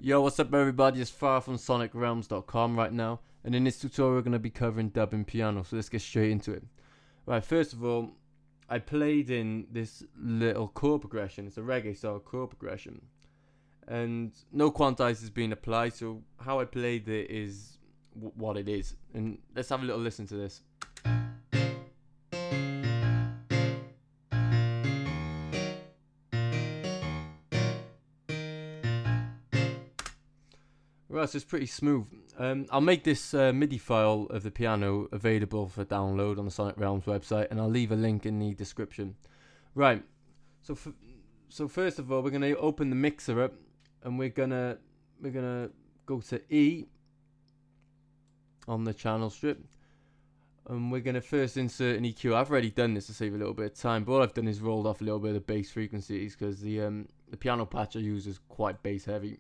Yo, what's up everybody, it's Far from Sonicrealms.com right now, and in this tutorial we're going to be covering Dubbin piano, so let's get straight into it. Right, first of all, I played in this little chord progression. It's a reggae style chord progression, and no quantize is being applied, so how I played it is what it is. And let's have a little listen to this. Right, so it's pretty smooth. I'll make this MIDI file of the piano available for download on the Sonicrealms website, and I'll leave a link in the description. Right, so first of all, we're gonna open the mixer up, and we're gonna go to E on the channel strip, and we're gonna first insert an EQ. I've already done this to save a little bit of time, but all I've done is rolled off a little bit of the bass frequencies because the piano patch I use is quite bass heavy.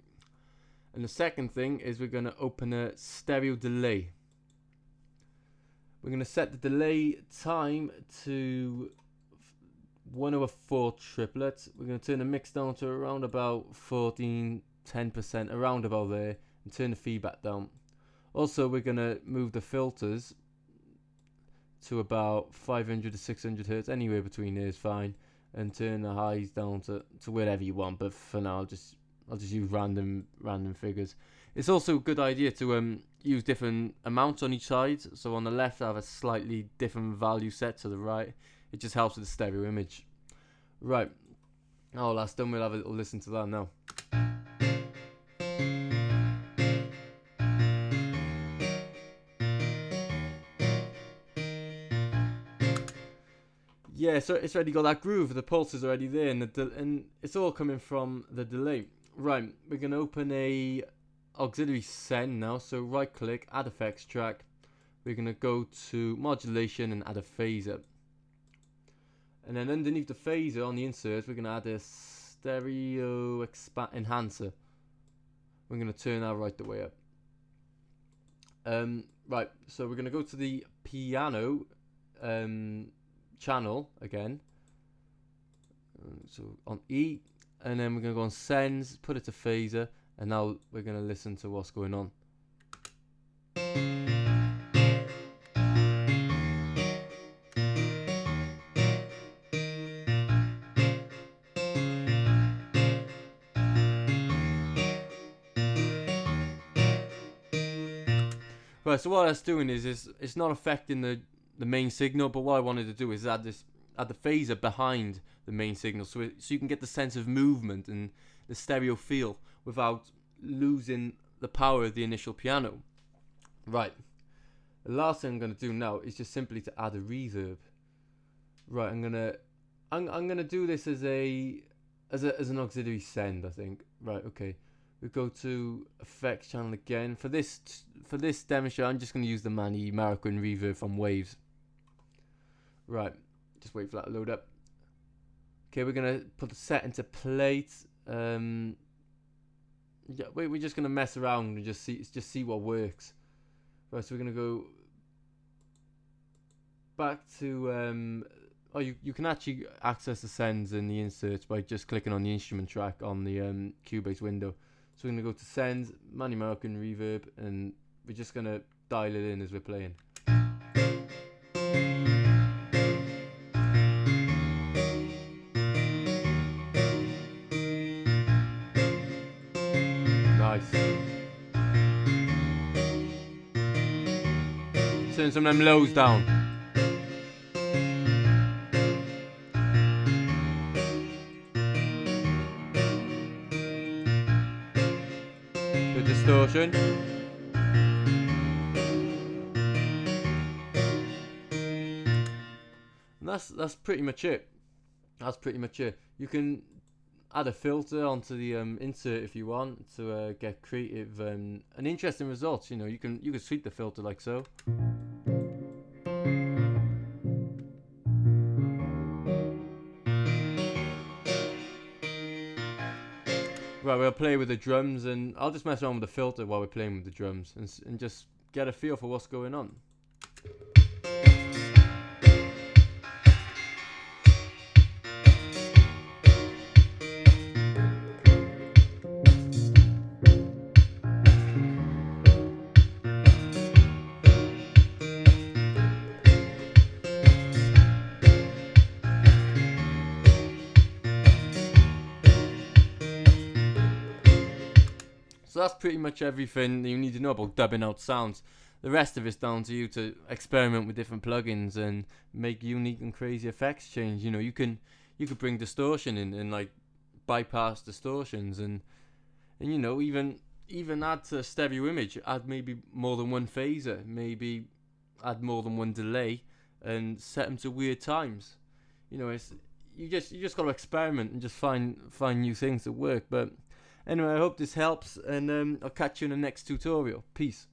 And the second thing is we're going to open a stereo delay. We're going to set the delay time to 1/4 triplets. We're going to turn the mix down to around about 10%, around about there, and turn the feedback down. Also, we're going to move the filters to about 500 to 600 hertz, anywhere between there is fine, and turn the highs down to wherever you want. But for now, I'll just use random figures. It's also a good idea to use different amounts on each side. So on the left I have a slightly different value set to the right. It just helps with the stereo image. Right. Oh, that's done. We'll have a little listen to that now. Yeah, so it's already got that groove. The pulse is already there, and it's all coming from the delay. Right, we're going to open a auxiliary send now, so right click, add effects track. We're going to go to modulation and add a phaser. And then underneath the phaser on the insert, we're going to add a stereo enhancer. We're going to turn that right the way up. Right, so we're going to go to the piano channel again. So on E. And then we're going to go on sends, put it to phaser, and now we're going to listen to what's going on. Right, so what that's doing is it's not affecting the main signal, but what I wanted to do is add the phaser behind the main signal, so you can get the sense of movement and the stereo feel without losing the power of the initial piano. Right, the last thing I'm going to do now is just simply to add a reverb. Right, I'm gonna do this as an auxiliary send, I think. Right, okay. We go to effects channel again. For this demonstration, I'm just going to use the Manny American reverb from Waves. Right, just wait for that to load up. Okay, we're gonna put the set into plate. Yeah, we're just gonna mess around and just see what works. Right, so we're gonna go back to oh, you can actually access the sends and the inserts by just clicking on the instrument track on the Cubase window. So we're gonna go to sends, Manny American reverb, and we're just gonna dial it in as we're playing. Nice. Turn some of them lows down. Good distortion. And that's pretty much it. That's pretty much it. You can add a filter onto the insert if you want to get creative and interesting results. You know, you can sweep the filter like so. Right, we'll play with the drums, and I'll just mess around with the filter while we're playing with the drums and just get a feel for what's going on. So that's pretty much everything you need to know about dubbing out sounds. The rest of it's down to you to experiment with different plugins and make unique and crazy effects change. You know, you could bring distortion in and like bypass distortions, and you know, even add to a stereo image, add maybe more than one phaser, maybe add more than one delay, and set them to weird times. You know, it's you just got to experiment and just find new things that work. But anyway, I hope this helps, and I'll catch you in the next tutorial. Peace.